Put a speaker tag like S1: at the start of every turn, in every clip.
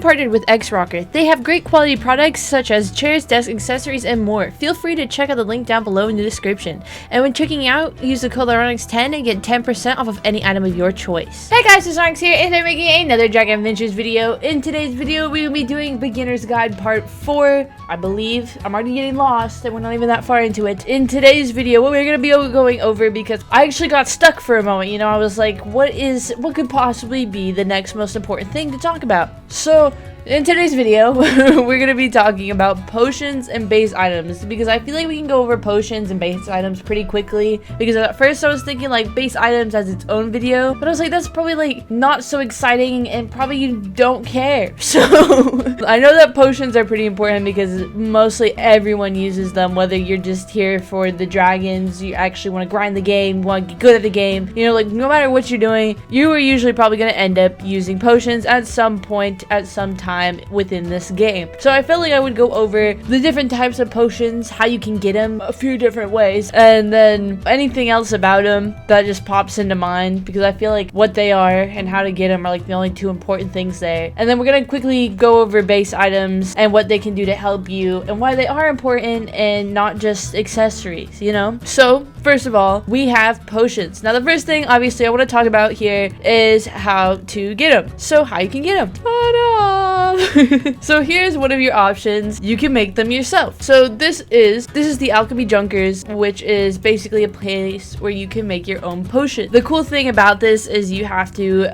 S1: partnered with X-Rocker. They have great quality products such as chairs, desk accessories, and more. Feel free to check out the link down below in the description. And when checking out, use the code Lyronyx10 and get 10% off of any item of your choice. Hey guys, it's Lyronyx here, and I'm making another Dragon Adventures video. In today's video, we will be doing Beginner's Guide Part 4, I believe. I'm already getting lost, and we're not even that far into it. In today's video, what we're going to be going over, because I actually got stuck for a moment, you know, I was like, what could possibly be the next most important thing to talk about? So, in today's video, we're going to be talking about potions and base items, because I feel like we can go over potions and base items pretty quickly, because at first I was thinking like base items as its own video, but I was like, that's probably like not so exciting and probably you don't care. So I know that potions are pretty important because mostly everyone uses them, whether you're just here for the dragons, you actually want to grind the game, want to get good at the game, you know, like no matter what you're doing, you are usually probably going to end up using potions at some point, at some time within this game. So I felt like I would go over the different types of potions, how you can get them a few different ways, and then anything else about them that just pops into mind, because I feel like what they are and how to get them are like the only two important things there. And then we're gonna quickly go over base items and what they can do to help you and why they are important and not just accessories, you know? So first of all, we have potions. Now the first thing obviously I want to talk about here is how to get them. So how you can get them. So here's one of your options. You can make them yourself. So this is the Alchemy Junkers, which is basically a place where you can make your own potion. The cool thing about this is you have to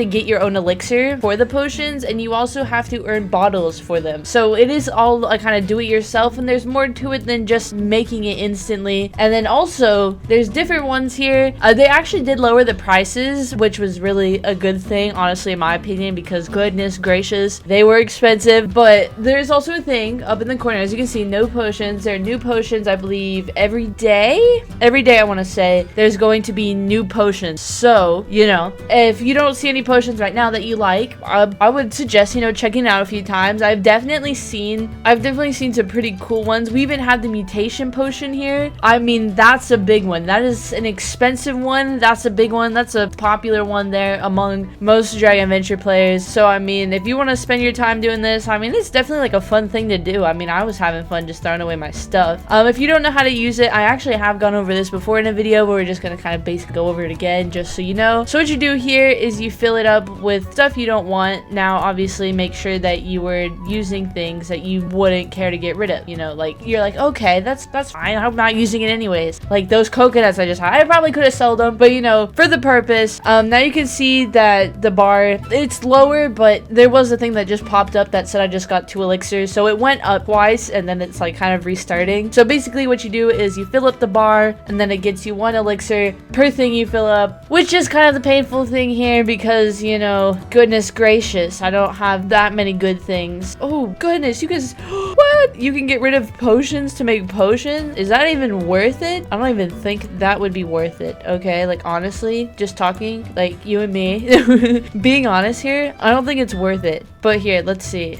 S1: get your own elixir for the potions, and you also have to earn bottles for them. So it is all a kind of do it yourself, and there's more to it than just making it instantly. And then also there's different ones here. They actually did lower the prices, which was really a good thing, honestly, in my opinion, because goodness gracious, they were expensive. But there's also a thing up in the corner, as you can see, no potions. There are new potions, I believe, every day. I want to say there's going to be new potions. So, you know, if you don't see any potions right now that you like, I would suggest, you know, checking it out a few times. I've definitely seen some pretty cool ones. We even have the mutation potion here. I mean, that's a big one. That is an expensive one. That's a big one. That's a popular one there among most Dragon Adventure players. So I mean, if you want to spend your time doing this, I mean, it's definitely like a fun thing to do. I mean, I was having fun just throwing away my stuff. If you don't know how to use it, I actually have gone over this before in a video, but we're just going to kind of basically go over it again just so you know. So what you do here is you fill it up with stuff you don't want. Now obviously make sure that you were using things that you wouldn't care to get rid of, you know, like you're like, okay, that's fine, I'm not using it anyways. Like those coconuts I probably could have sold them, but you know, for the purpose. Now you can see that the bar, it's lower, but there was a thing that just popped up that said I just got 2 elixirs, so it went up twice and then it's like kind of restarting. So basically what you do is you fill up the bar and then it gets you 1 elixir per thing you fill up, which is kind of the painful thing here because, you know, goodness gracious, I don't have that many good things. Oh goodness, you guys, what? You can get rid of potions to make potions? Is that even worth it? I don't even think that would be worth it. Okay, like honestly, just talking like you and me, being honest here, I don't think it's worth it. But here, let's see.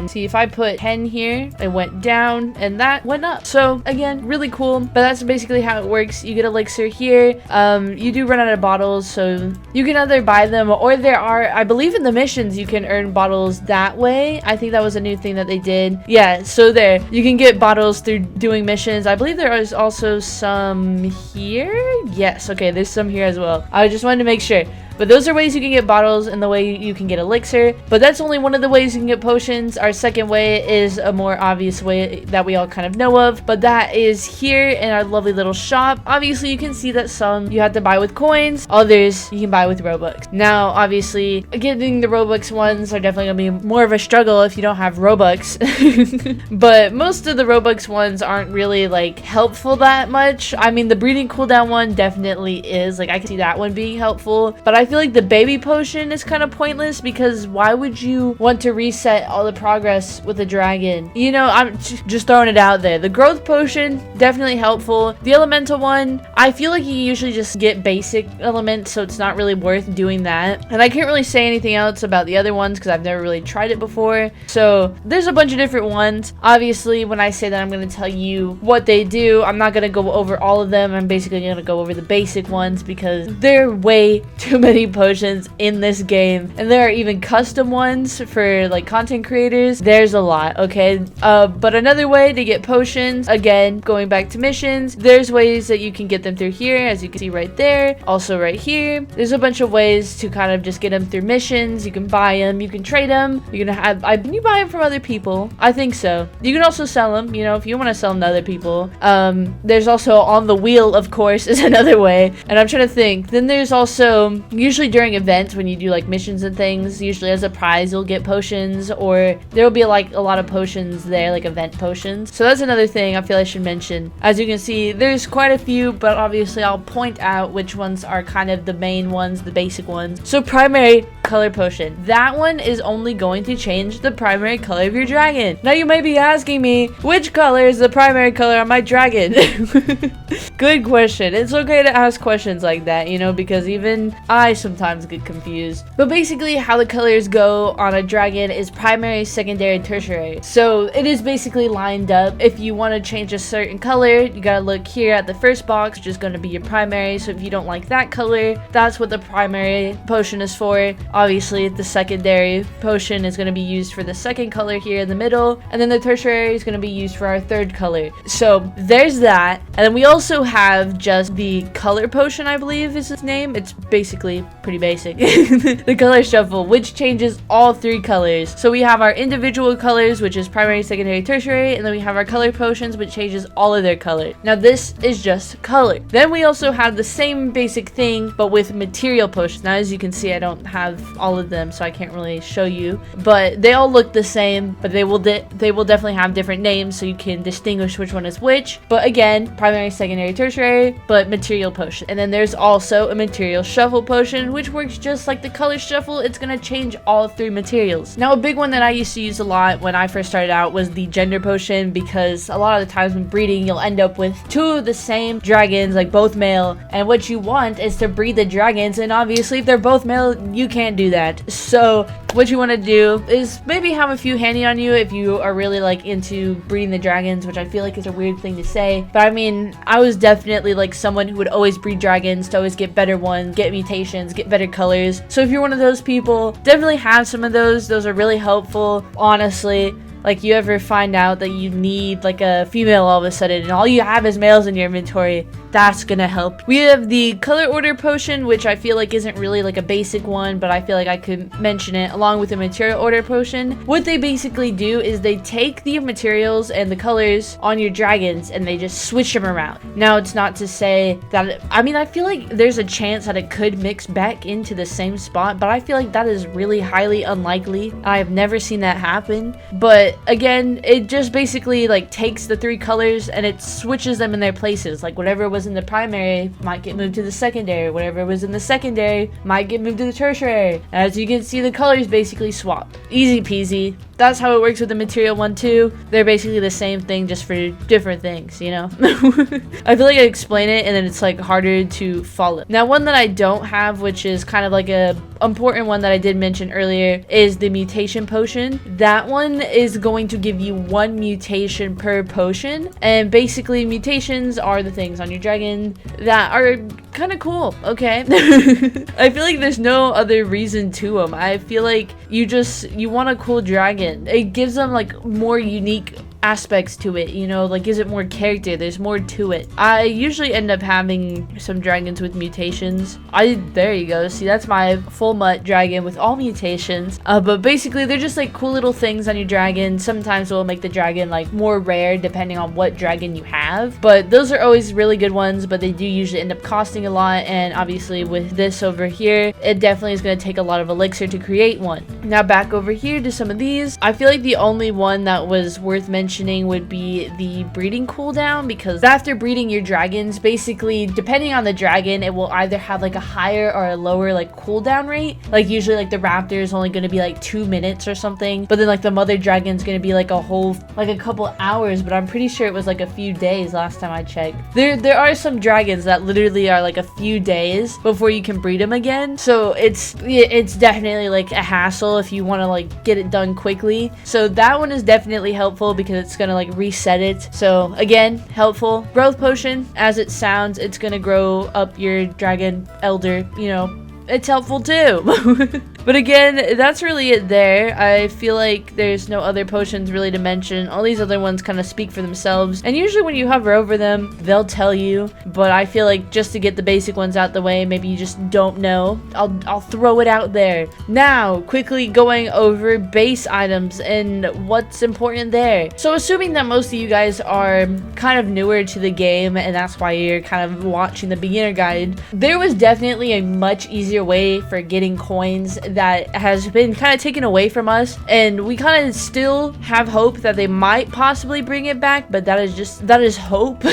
S1: See if I put 10 here, it went down and that went up. So again, really cool, but that's basically how it works. You get elixir here. You do run out of bottles, so you can either buy them or there are, I believe in the missions, you can earn bottles that way. I think that was a new thing that they did. Yeah, so there, you can get bottles through doing missions. I believe there is also some here. Yes, okay, there's some here as well. I just wanted to make sure. But those are ways you can get bottles and the way you can get elixir. But that's only one of the ways you can get potions. Our second way is a more obvious way that we all kind of know of. But that is here in our lovely little shop. Obviously, you can see that some you have to buy with coins. Others you can buy with Robux. Now, obviously, getting the Robux ones are definitely going to be more of a struggle if you don't have Robux. But most of the Robux ones aren't really like helpful that much. I mean, the breeding cooldown one definitely is. Like, I can see that one being helpful. But I feel like the baby potion is kind of pointless because why would you want to reset all the progress with a dragon? You know, I'm just throwing it out there. The growth potion, definitely helpful. The elemental one, I feel like you usually just get basic elements, so it's not really worth doing that. And I can't really say anything else about the other ones because I've never really tried it before. So there's a bunch of different ones. Obviously, when I say that, I'm going to tell you what they do. I'm not going to go over all of them. I'm basically going to go over the basic ones because there are way too many many potions in this game, and there are even custom ones for like content creators. There's a lot, okay? But another way to get potions, again, going back to missions, there's ways that you can get them through here, as you can see right there. Also right here, there's a bunch of ways to kind of just get them through missions. You can buy them, you can trade them, you can have, can you buy them from other people? I think so. You can also sell them, you know, if you want to sell them to other people. There's also on the wheel, of course, is another way, and I'm trying to think. Then there's also, usually during events when you do like missions and things, usually as a prize you'll get potions, or there will be like a lot of potions there, like event potions. So that's another thing I feel I should mention. As you can see, there's quite a few, but obviously I'll point out which ones are kind of the main ones, the basic ones. So primary color potion, that one is only going to change the primary color of your dragon. Now you may be asking me, which color is the primary color on my dragon? Good question. It's okay to ask questions like that, you know, because even I sometimes get confused. But basically how the colors go on a dragon is primary, secondary, tertiary. So it is basically lined up. If you want to change a certain color, you gotta look here at the first box, which is going to be your primary. So if you don't like that color, that's what the primary potion is for. Obviously the secondary potion is going to be used for the second color here in the middle, and then the tertiary is going to be used for our third color. So there's that. And then we also have just the color potion, I believe is its name. It's basically pretty basic. The color shuffle, which changes all three colors. So we have our individual colors, which is primary, secondary, tertiary, and then we have our color potions, which changes all of their color. Now this is just color. Then we also have the same basic thing, but with material potions. Now as you can see, I don't have all of them, so I can't really show you, but they all look the same, but they will definitely have different names, so you can distinguish which one is which. But again, primary, secondary, tertiary, but material potion. And then there's also a material shuffle potion, which works just like the color shuffle. It's gonna change all three materials. Now a big one that I used to use a lot when I first started out was the gender potion, because a lot of the times when breeding you'll end up with two of the same dragons, like both male, and what you want is to breed the dragons, and obviously if they're both male you can't do that. So what you want to do is maybe have a few handy on you if you are really like into breeding the dragons, which I feel like is a weird thing to say, but I mean, I was definitely like someone who would always breed dragons to always get better ones, get mutations, get better colors. So if you're one of those people, definitely have some of those. Those are really helpful, honestly. Like you ever find out that you need like a female all of a sudden and all you have is males in your inventory, that's gonna help. We have the color order potion, which I feel like isn't really like a basic one, but I feel like I could mention it along with the material order potion. What they basically do is they take the materials and the colors on your dragons and they just switch them around. Now it's not to say that, I mean, I feel like there's a chance that it could mix back into the same spot, but I feel like that is really highly unlikely. I have never seen that happen. But again, it just basically like takes the three colors and it switches them in their places. Like whatever was in the primary might get moved to the secondary, whatever was in the secondary might get moved to the tertiary. As you can see, the colors basically swap. Easy peasy. That's how it works with the material one too. They're basically the same thing, just for different things, you know? I feel like I explain it and then it's like harder to follow. Now one that I don't have, which is kind of like a important one that I did mention earlier, is the mutation potion. That one is going to give you one mutation per potion, and basically mutations are the things on your dragon that are kind of cool, okay? I feel like there's no other reason to them. I feel like you want a cool dragon. It gives them like more unique aspects to it, you know, like gives it more character. There's more to it. I usually end up having some dragons with mutations. There you go. See, that's my full mutt dragon with all mutations. But basically they're just like cool little things on your dragon. Sometimes it will make the dragon like more rare depending on what dragon you have, but those are always really good ones, but they do usually end up costing a lot. And obviously with this over here, it definitely is going to take a lot of elixir to create one. Now back over here to some of these. I feel like the only one that was worth mentioning would be the breeding cooldown, because after breeding your dragons, basically depending on the dragon, it will either have like a higher or a lower like cooldown rate. Like usually like the raptor is only going to be like 2 minutes or something, but then like the mother dragon's going to be like a couple hours, but I'm pretty sure it was like a few days last time I checked. There are some dragons that literally are like a few days before you can breed them again, so it's definitely like a hassle if you want to like get it done quickly. So that one is definitely helpful because it's gonna like reset it. So again, helpful. Growth potion, as it sounds, it's gonna grow up your dragon elder, you know, it's helpful too. But again, that's really it there. I feel like there's no other potions really to mention. All these other ones kind of speak for themselves. And usually when you hover over them, they'll tell you. But I feel like just to get the basic ones out the way, maybe you just don't know. I'll throw it out there. Now, quickly going over base items and what's important there. So assuming that most of you guys are kind of newer to the game and that's why you're kind of watching the beginner guide, there was definitely a much easier way for getting coins that has been kind of taken away from us, and we kind of still have hope that they might possibly bring it back, but that is hope.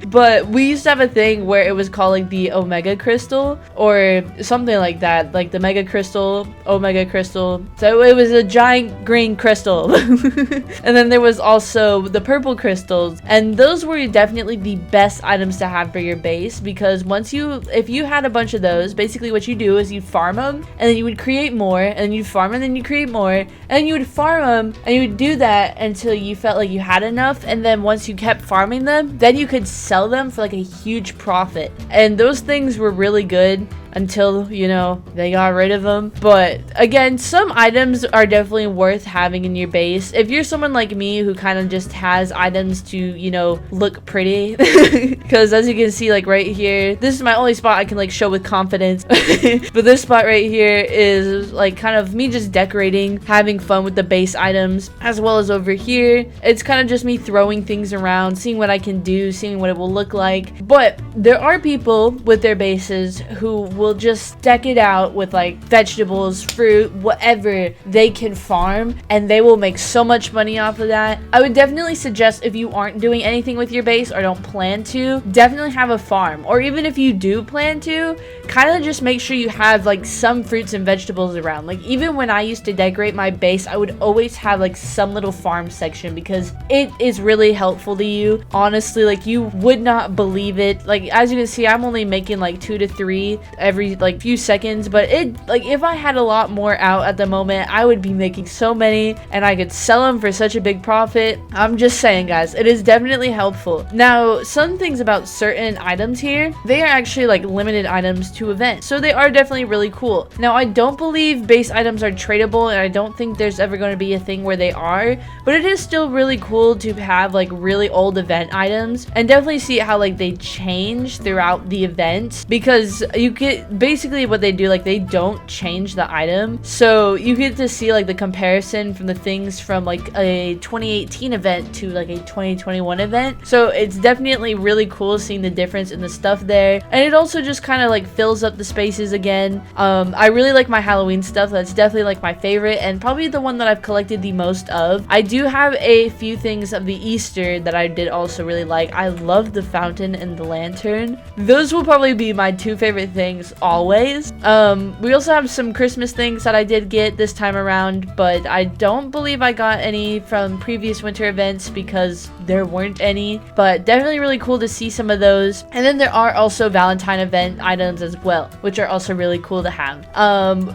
S1: But we used to have a thing where it was called like the Omega Crystal or something like that, like the Mega Crystal, Omega Crystal. So it was a giant green crystal. And then there was also the purple crystals, and those were definitely the best items to have for your base, because if you had a bunch of those, basically what you do is you farm them and then you would create more, and then you'd farm and then you create more, and then you would farm them and you would do that until you felt like you had enough, and then once you kept farming them, then you could sell them for like a huge profit. And those things were really good until, you know, they got rid of them. But again, some items are definitely worth having in your base. If you're someone like me who kind of just has items to, you know, look pretty, because as you can see, like right here, this is my only spot I can like show with confidence. But this spot right here is like kind of me just decorating, having fun with the base items, as well as over here it's kind of just me throwing things around, seeing what I can do, seeing what it will look like. But there are people with their bases who will just deck it out with like vegetables, fruit, whatever they can farm, and they will make so much money off of that. I would definitely suggest, if you aren't doing anything with your base or don't plan to, definitely have a farm. Or even if you do plan to, kind of just make sure you have like some fruits and vegetables around. Like even when I used to decorate my base, I would always have like some little farm section, because it is really helpful to you. Honestly, like you would not believe it. Like as you can see, I'm only making like 2 to 3 every like few seconds, but it, like if I had a lot more out at the moment, I would be making so many and I could sell them for such a big profit. I'm just saying, guys, it is definitely helpful. Now, some things about certain items here, they are actually like limited items to events, so they are definitely really cool. Now, I don't believe base items are tradable, and I don't think there's ever going to be a thing where they are, but it is still really cool to have like really old event items and definitely see how like they change throughout the event, because you get basically what they do, like they don't change the item, so you get to see like the comparison from the things from like a 2018 event to like a 2021 event. So it's definitely really cool seeing the difference in the stuff there, and it also just kind of like fills up the spaces again. I really like my Halloween stuff. That's definitely like my favorite and probably the one that I've collected the most of. I do have a few things of the Easter that I did also really like. I love the fountain and the lantern. Those will probably be my 2 favorite things always. We also have some Christmas things that I did get this time around, but I don't believe I got any from previous winter events because there weren't any, but definitely really cool to see some of those. And then there are also Valentine event items as well, which are also really cool to have.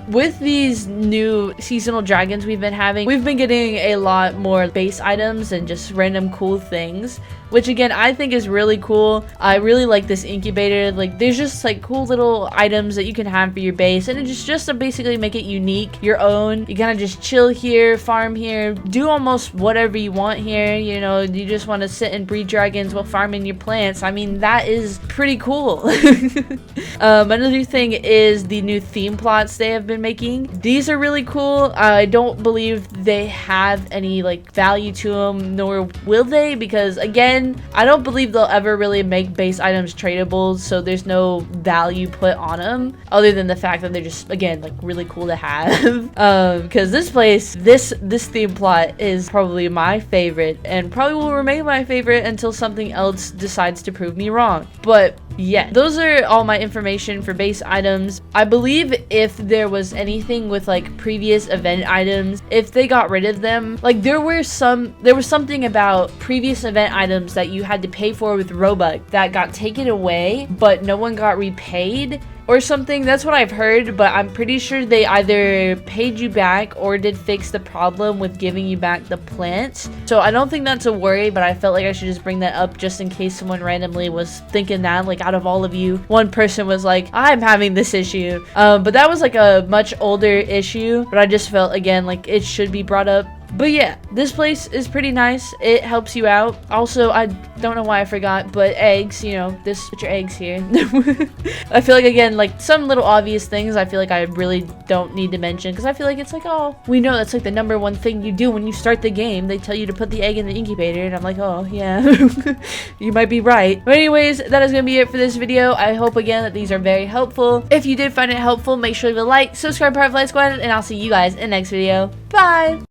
S1: With these new seasonal dragons we've been having, we've been getting a lot more base items and just random cool things, which again I think is really cool. I really like this incubator. Like there's just like cool little items that you can have for your base, and it's just to basically make it unique, your own. You kind of just chill here, farm here, do almost whatever you want here. You know, you just want to sit and breed dragons while farming your plants. I mean, that is pretty cool. Another thing is the new theme plots they have been making. These are really cool. I don't believe they have any like value to them, nor will they, because again, I don't believe they'll ever really make base items tradable, so there's no value put on them other than the fact that they're just, again, like really cool to have. Because this place, this theme plot is probably my favorite and probably will remain my favorite until something else decides to prove me wrong. But yeah, those are all my information for base items. I believe if there was anything with like previous event items, if they got rid of them, like there was something about previous event items that you had to pay for with Robux that got taken away, but no one got repaid. or something. That's what I've heard, but I'm pretty sure they either paid you back or did fix the problem with giving you back the plants. So I don't think that's a worry, but I felt like I should just bring that up just in case someone randomly was thinking that, like, out of all of you, one person was like, I'm having this issue. But that was like a much older issue, but I just felt, again, like it should be brought up. But yeah, this place is pretty nice. It helps you out. Also, I don't know why I forgot, but eggs, you know, put your eggs here. I feel like, again, like some little obvious things I feel like I really don't need to mention, because I feel like it's like, oh, we know that's like the #1 thing you do when you start the game. They tell you to put the egg in the incubator, and I'm like, oh yeah, you might be right. But anyways, that is gonna be it for this video. I hope, again, that these are very helpful. If you did find it helpful, make sure to leave a like, subscribe, part of Light Squad, and I'll see you guys in the next video. Bye!